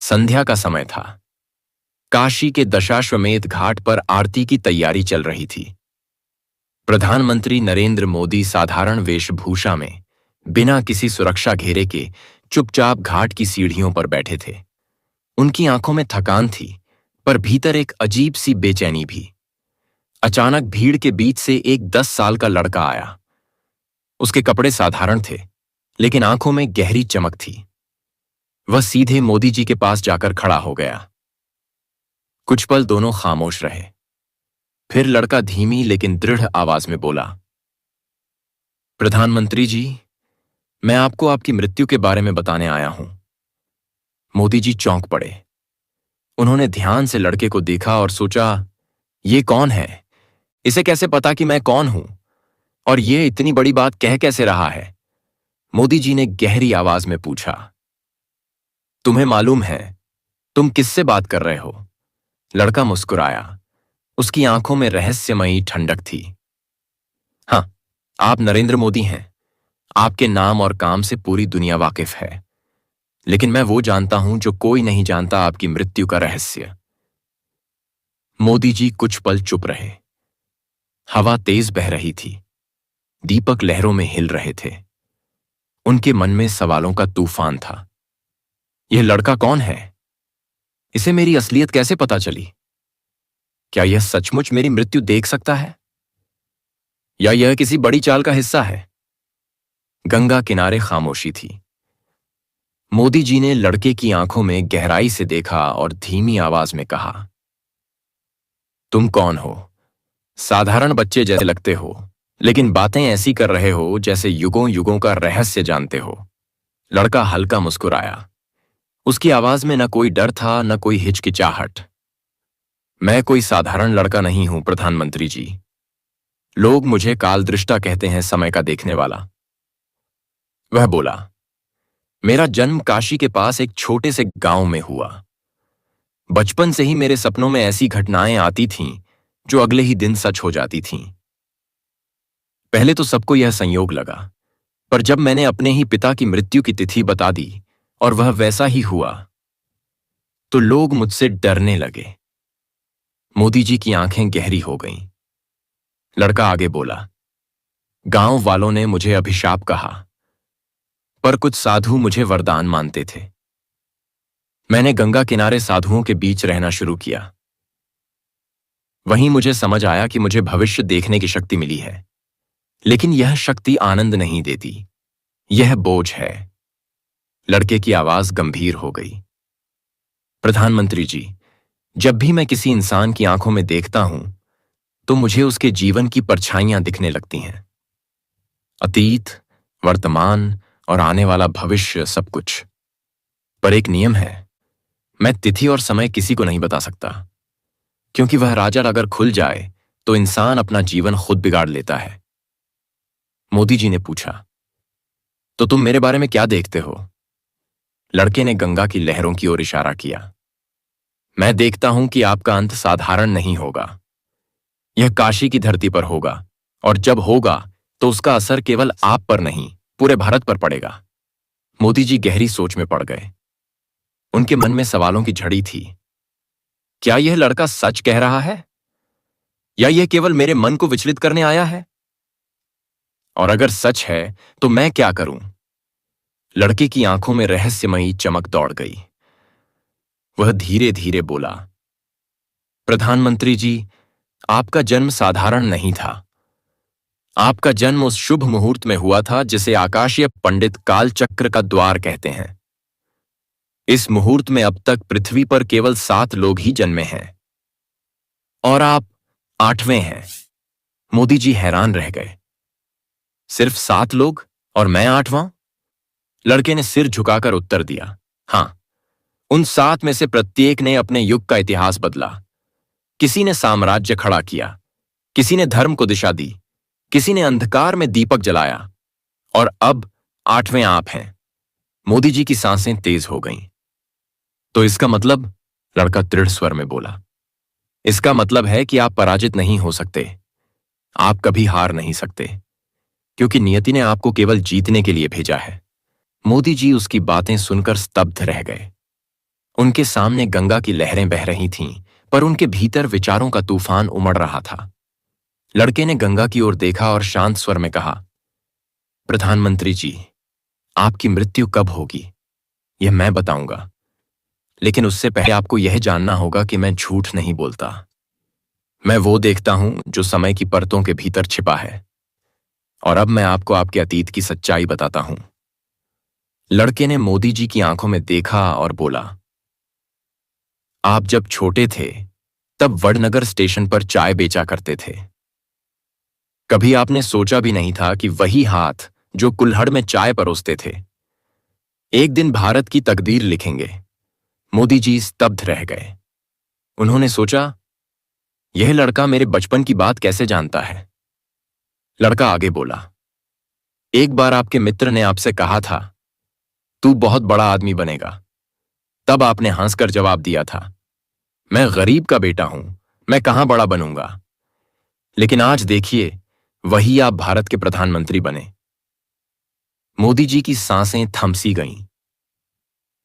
संध्या का समय था। काशी के दशाश्वमेध घाट पर आरती की तैयारी चल रही थी। प्रधानमंत्री नरेंद्र मोदी साधारण वेशभूषा में बिना किसी सुरक्षा घेरे के चुपचाप घाट की सीढ़ियों पर बैठे थे। उनकी आंखों में थकान थी, पर भीतर एक अजीब सी बेचैनी भी। अचानक भीड़ के बीच से एक 10 साल का लड़का आया। उसके कपड़े साधारण थे, लेकिन आंखों में गहरी चमक थी। वह सीधे मोदी जी के पास जाकर खड़ा हो गया। कुछ पल दोनों खामोश रहे। फिर लड़का धीमी लेकिन दृढ़ आवाज में बोला, प्रधानमंत्री जी, मैं आपको आपकी मृत्यु के बारे में बताने आया हूं। मोदी जी चौंक पड़े। उन्होंने ध्यान से लड़के को देखा और सोचा, ये कौन है? इसे कैसे पता कि मैं कौन हूं? और ये इतनी बड़ी बात कह कैसे रहा है? मोदी जी ने गहरी आवाज में पूछा, तुम्हें मालूम है तुम किससे बात कर रहे हो? लड़का मुस्कुराया। उसकी आंखों में रहस्यमयी ठंडक थी। हाँ, आप नरेंद्र मोदी हैं। आपके नाम और काम से पूरी दुनिया वाकिफ है। लेकिन मैं वो जानता हूं जो कोई नहीं जानता, आपकी मृत्यु का रहस्य। मोदी जी कुछ पल चुप रहे। हवा तेज बह रही थी। दीपक लहरों में हिल रहे थे। उनके मन में सवालों का तूफान था। यह लड़का कौन है? इसे मेरी असलियत कैसे पता चली? क्या यह सचमुच मेरी मृत्यु देख सकता है, या यह किसी बड़ी चाल का हिस्सा है? गंगा किनारे खामोशी थी। मोदी जी ने लड़के की आंखों में गहराई से देखा और धीमी आवाज में कहा, तुम कौन हो? साधारण बच्चे जैसे लगते हो, लेकिन बातें ऐसी कर रहे हो जैसे युगों युगों का रहस्य जानते हो। लड़का हल्का मुस्कुराया। उसकी आवाज में न कोई डर था, न कोई हिचकिचाहट। मैं कोई साधारण लड़का नहीं हूं प्रधानमंत्री जी। लोग मुझे कालदृष्टा कहते हैं, समय का देखने वाला। वह बोला, मेरा जन्म काशी के पास एक छोटे से गांव में हुआ। बचपन से ही मेरे सपनों में ऐसी घटनाएं आती थीं जो अगले ही दिन सच हो जाती थीं। पहले तो सबको यह संयोग लगा, पर जब मैंने अपने ही पिता की मृत्यु की तिथि बता दी और वह वैसा ही हुआ, तो लोग मुझसे डरने लगे। मोदी जी की आंखें गहरी हो गईं। लड़का आगे बोला, गांव वालों ने मुझे अभिशाप कहा, पर कुछ साधु मुझे वरदान मानते थे। मैंने गंगा किनारे साधुओं के बीच रहना शुरू किया। वहीं मुझे समझ आया कि मुझे भविष्य देखने की शक्ति मिली है। लेकिन यह शक्ति आनंद नहीं देती, यह बोझ है। लड़के की आवाज गंभीर हो गई। प्रधानमंत्री जी, जब भी मैं किसी इंसान की आंखों में देखता हूं, तो मुझे उसके जीवन की परछाइयां दिखने लगती हैं। अतीत, वर्तमान और आने वाला भविष्य, सब कुछ। पर एक नियम है, मैं तिथि और समय किसी को नहीं बता सकता, क्योंकि वह राजा अगर खुल जाए तो इंसान अपना जीवन खुद बिगाड़ लेता है। मोदी जी ने पूछा, तो तुम मेरे बारे में क्या देखते हो? लड़के ने गंगा की लहरों की ओर इशारा किया। मैं देखता हूं कि आपका अंत साधारण नहीं होगा। यह काशी की धरती पर होगा, और जब होगा तो उसका असर केवल आप पर नहीं, पूरे भारत पर पड़ेगा। मोदी जी गहरी सोच में पड़ गए। उनके मन में सवालों की झड़ी थी। क्या यह लड़का सच कह रहा है, या यह केवल मेरे मन को विचलित करने आया है? और अगर सच है तो मैं क्या करूं? लड़के की आंखों में रहस्यमयी चमक दौड़ गई। वह धीरे धीरे बोला, प्रधानमंत्री जी, आपका जन्म साधारण नहीं था। आपका जन्म उस शुभ मुहूर्त में हुआ था जिसे आकाशीय पंडित कालचक्र का द्वार कहते हैं। इस मुहूर्त में अब तक पृथ्वी पर केवल 7 लोग ही जन्मे हैं, और आप 8वें हैं। मोदी जी हैरान रह गए। सिर्फ 7 लोग और मैं 8वां? लड़के ने सिर झुकाकर उत्तर दिया, हां, उन 7 में से प्रत्येक ने अपने युग का इतिहास बदला। किसी ने साम्राज्य खड़ा किया, किसी ने धर्म को दिशा दी, किसी ने अंधकार में दीपक जलाया, और अब 8वें आप हैं। मोदी जी की सांसें तेज हो गईं। तो इसका मतलब? लड़का दृढ़ स्वर में बोला, इसका मतलब है कि आप पराजित नहीं हो सकते। आप कभी हार नहीं सकते, क्योंकि नियति ने आपको केवल जीतने के लिए भेजा है। मोदी जी उसकी बातें सुनकर स्तब्ध रह गए। उनके सामने गंगा की लहरें बह रही थीं, पर उनके भीतर विचारों का तूफान उमड़ रहा था। लड़के ने गंगा की ओर देखा और शांत स्वर में कहा, प्रधानमंत्री जी, आपकी मृत्यु कब होगी यह मैं बताऊंगा, लेकिन उससे पहले आपको यह जानना होगा कि मैं झूठ नहीं बोलता। मैं वो देखता हूं जो समय की परतों के भीतर छिपा है। और अब मैं आपको आपके अतीत की सच्चाई बताता हूं। लड़के ने मोदी जी की आंखों में देखा और बोला, आप जब छोटे थे तब वडनगर स्टेशन पर चाय बेचा करते थे। कभी आपने सोचा भी नहीं था कि वही हाथ जो कुल्हड़ में चाय परोसते थे एक दिन भारत की तकदीर लिखेंगे। मोदी जी स्तब्ध रह गए। उन्होंने सोचा, यह लड़का मेरे बचपन की बात कैसे जानता है। लड़का आगे बोला, एक बार आपके मित्र ने आपसे कहा था, तू बहुत बड़ा आदमी बनेगा। तब आपने हंसकर जवाब दिया था, मैं गरीब का बेटा हूं, मैं कहां बड़ा बनूंगा। लेकिन आज देखिए, वही आप भारत के प्रधानमंत्री बने। मोदी जी की सांसें थमसी गईं।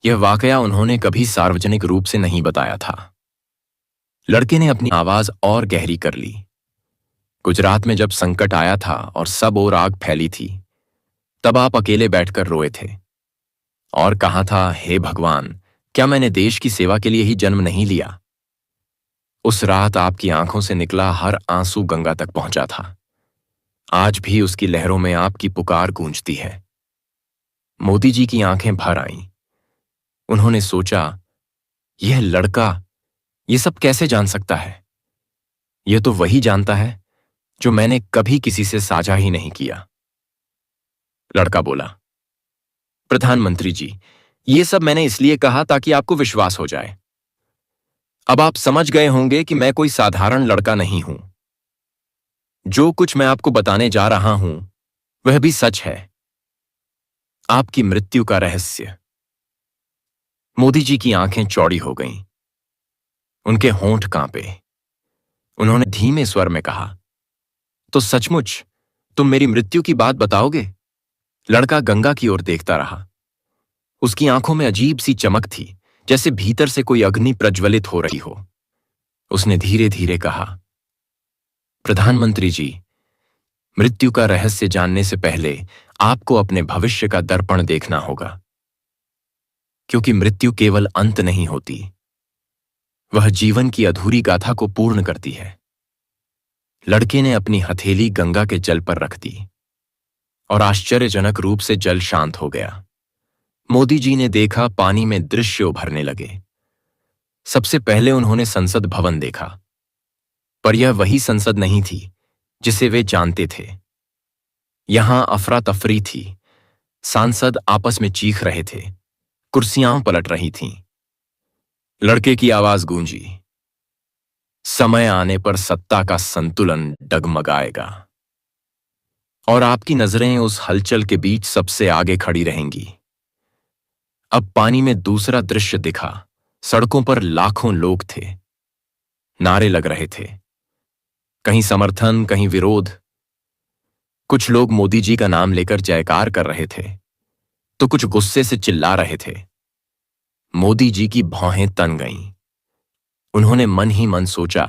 यह वाकया उन्होंने कभी सार्वजनिक रूप से नहीं बताया था। लड़के ने अपनी आवाज और गहरी कर ली। गुजरात में जब संकट आया था और सब ओर आग फैली थी, तब आप अकेले बैठकर रोए थे और कहा था, हे भगवान, क्या मैंने देश की सेवा के लिए ही जन्म नहीं लिया। उस रात आपकी आंखों से निकला हर आंसू गंगा तक पहुंचा था। आज भी उसकी लहरों में आपकी पुकार गूंजती है। मोदी जी की आंखें भर आईं। उन्होंने सोचा, यह लड़का ये सब कैसे जान सकता है। यह तो वही जानता है जो मैंने कभी किसी से साझा ही नहीं किया। लड़का बोला, प्रधानमंत्री जी, ये सब मैंने इसलिए कहा ताकि आपको विश्वास हो जाए। अब आप समझ गए होंगे कि मैं कोई साधारण लड़का नहीं हूं। जो कुछ मैं आपको बताने जा रहा हूं वह भी सच है। आपकी मृत्यु का रहस्य। मोदी जी की आंखें चौड़ी हो गईं। उनके होंठ कांपे। उन्होंने धीमे स्वर में कहा, तो सचमुच तुम मेरी मृत्यु की बात बताओगे। लड़का गंगा की ओर देखता रहा। उसकी आंखों में अजीब सी चमक थी, जैसे भीतर से कोई अग्नि प्रज्वलित हो रही हो। उसने धीरे धीरे कहा, प्रधानमंत्री जी, मृत्यु का रहस्य जानने से पहले आपको अपने भविष्य का दर्पण देखना होगा, क्योंकि मृत्यु केवल अंत नहीं होती, वह जीवन की अधूरी गाथा को पूर्ण करती है। लड़के ने अपनी हथेली गंगा के जल पर रख दी और आश्चर्यजनक रूप से जल शांत हो गया। मोदी जी ने देखा, पानी में दृश्य उभरने लगे। सबसे पहले उन्होंने संसद भवन देखा, पर यह वही संसद नहीं थी जिसे वे जानते थे। यहां अफरा तफरी थी। सांसद आपस में चीख रहे थे, कुर्सियां पलट रही थीं। लड़के की आवाज गूंजी, समय आने पर सत्ता का संतुलन डगमगाएगा और आपकी नजरें उस हलचल के बीच सबसे आगे खड़ी रहेंगी। अब पानी में दूसरा दृश्य दिखा। सड़कों पर लाखों लोग थे। नारे लग रहे थे, कहीं समर्थन, कहीं विरोध। कुछ लोग मोदी जी का नाम लेकर जयकार कर रहे थे, तो कुछ गुस्से से चिल्ला रहे थे। मोदी जी की भौहें तन गईं। उन्होंने मन ही मन सोचा,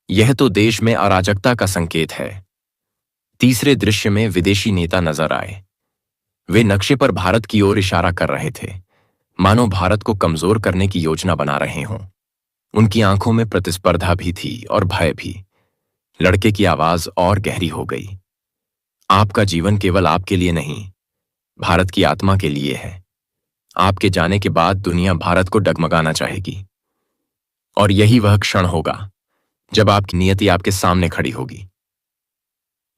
यह तो देश में अराजकता का संकेत है। तीसरे दृश्य में विदेशी नेता नजर आए। वे नक्शे पर भारत की ओर इशारा कर रहे थे, मानो भारत को कमजोर करने की योजना बना रहे हों। उनकी आंखों में प्रतिस्पर्धा भी थी और भय भी। लड़के की आवाज और गहरी हो गई, आपका जीवन केवल आपके लिए नहीं, भारत की आत्मा के लिए है। आपके जाने के बाद दुनिया भारत को डगमगाना चाहेगी, और यही वह क्षण होगा जब आपकी नियति आपके सामने खड़ी होगी।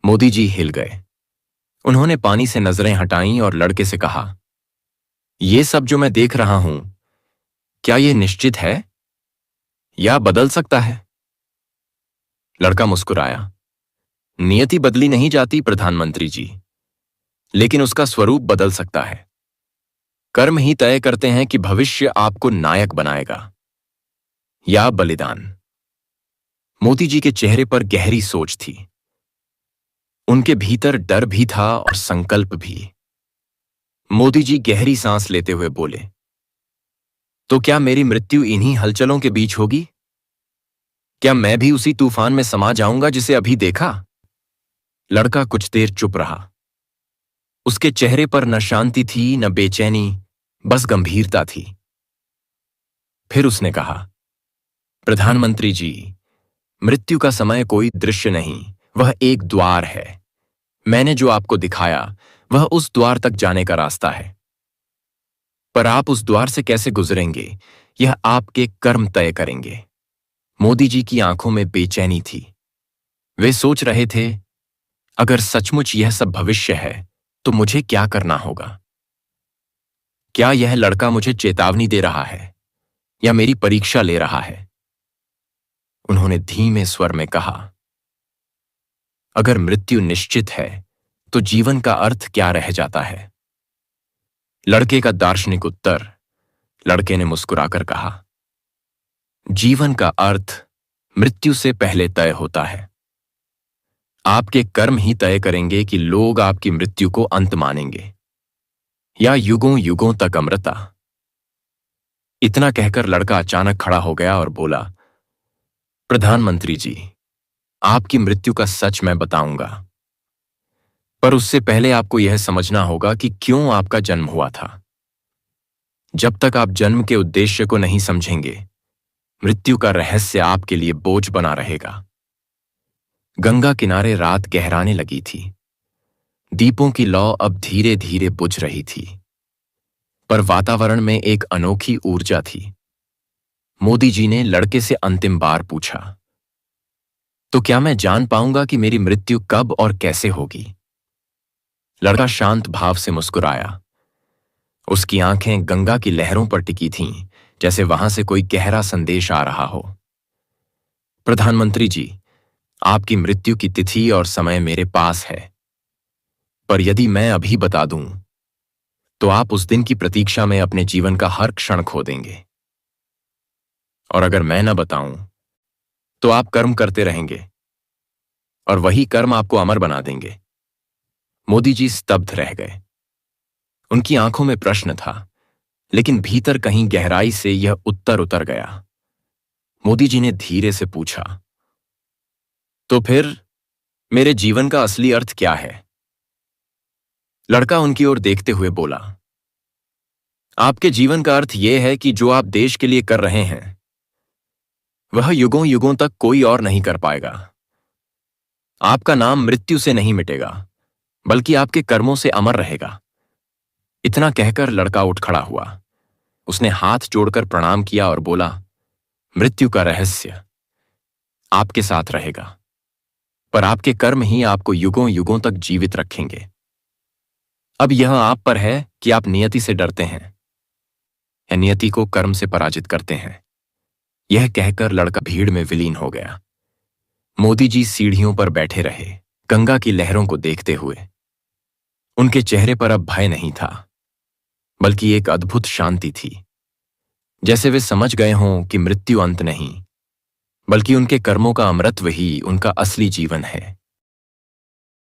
मोदी जी हिल गए। उन्होंने पानी से नजरें हटाईं और लड़के से कहा, यह सब जो मैं देख रहा हूं, क्या यह निश्चित है या बदल सकता है। लड़का मुस्कुराया, नियति बदली नहीं जाती प्रधानमंत्री जी, लेकिन उसका स्वरूप बदल सकता है। कर्म ही तय करते हैं कि भविष्य आपको नायक बनाएगा या बलिदान। मोदी जी के चेहरे पर गहरी सोच थी। उनके भीतर डर भी था और संकल्प भी। मोदी जी गहरी सांस लेते हुए बोले, तो क्या मेरी मृत्यु इन्हीं हलचलों के बीच होगी? क्या मैं भी उसी तूफान में समा जाऊंगा जिसे अभी देखा? लड़का कुछ देर चुप रहा। उसके चेहरे पर न शांति थी न बेचैनी, बस गंभीरता थी। फिर उसने कहा, प्रधानमंत्री जी, मृत्यु का समय कोई दृश्य नहीं, वह एक द्वार है। मैंने जो आपको दिखाया वह उस द्वार तक जाने का रास्ता है। पर आप उस द्वार से कैसे गुजरेंगे, यह आपके कर्म तय करेंगे। मोदी जी की आंखों में बेचैनी थी। वे सोच रहे थे, अगर सचमुच यह सब भविष्य है तो मुझे क्या करना होगा? क्या यह लड़का मुझे चेतावनी दे रहा है या मेरी परीक्षा ले रहा है? उन्होंने धीमे स्वर में कहा, अगर मृत्यु निश्चित है तो जीवन का अर्थ क्या रह जाता है? लड़के का दार्शनिक उत्तर। लड़के ने मुस्कुराकर कहा, जीवन का अर्थ मृत्यु से पहले तय होता है। आपके कर्म ही तय करेंगे कि लोग आपकी मृत्यु को अंत मानेंगे या युगों युगों तक अमरता। इतना कहकर लड़का अचानक खड़ा हो गया और बोला, प्रधानमंत्री जी, आपकी मृत्यु का सच मैं बताऊंगा, पर उससे पहले आपको यह समझना होगा कि क्यों आपका जन्म हुआ था। जब तक आप जन्म के उद्देश्य को नहीं समझेंगे, मृत्यु का रहस्य आपके लिए बोझ बना रहेगा। गंगा किनारे रात गहराने लगी थी। दीपों की लौ अब धीरे धीरे बुझ रही थी, पर वातावरण में एक अनोखी ऊर्जा थी। मोदी जी ने लड़के से अंतिम बार पूछा, तो क्या मैं जान पाऊंगा कि मेरी मृत्यु कब और कैसे होगी? लड़का शांत भाव से मुस्कुराया। उसकी आंखें गंगा की लहरों पर टिकी थीं, जैसे वहां से कोई गहरा संदेश आ रहा हो। प्रधानमंत्री जी, आपकी मृत्यु की तिथि और समय मेरे पास है, पर यदि मैं अभी बता दूं तो आप उस दिन की प्रतीक्षा में अपने जीवन का हर क्षण खो देंगे। और अगर मैं न बताऊं तो आप कर्म करते रहेंगे और वही कर्म आपको अमर बना देंगे। मोदी जी स्तब्ध रह गए। उनकी आंखों में प्रश्न था, लेकिन भीतर कहीं गहराई से यह उत्तर उतर गया। मोदी जी ने धीरे से पूछा, तो फिर मेरे जीवन का असली अर्थ क्या है? लड़का उनकी ओर देखते हुए बोला, आपके जीवन का अर्थ यह है कि जो आप देश के लिए कर रहे हैं वह युगों युगों तक कोई और नहीं कर पाएगा। आपका नाम मृत्यु से नहीं मिटेगा, बल्कि आपके कर्मों से अमर रहेगा। इतना कहकर लड़का उठ खड़ा हुआ। उसने हाथ जोड़कर प्रणाम किया और बोला, मृत्यु का रहस्य आपके साथ रहेगा, पर आपके कर्म ही आपको युगों युगों तक जीवित रखेंगे। अब यह आप पर है कि आप नियति से डरते हैं या नियति को कर्म से पराजित करते हैं। यह कहकर लड़का भीड़ में विलीन हो गया। मोदी जी सीढ़ियों पर बैठे रहे, गंगा की लहरों को देखते हुए। उनके चेहरे पर अब भय नहीं था, बल्कि एक अद्भुत शांति थी, जैसे वे समझ गए हों कि मृत्यु अंत नहीं, बल्कि उनके कर्मों का अमरत्व ही उनका असली जीवन है।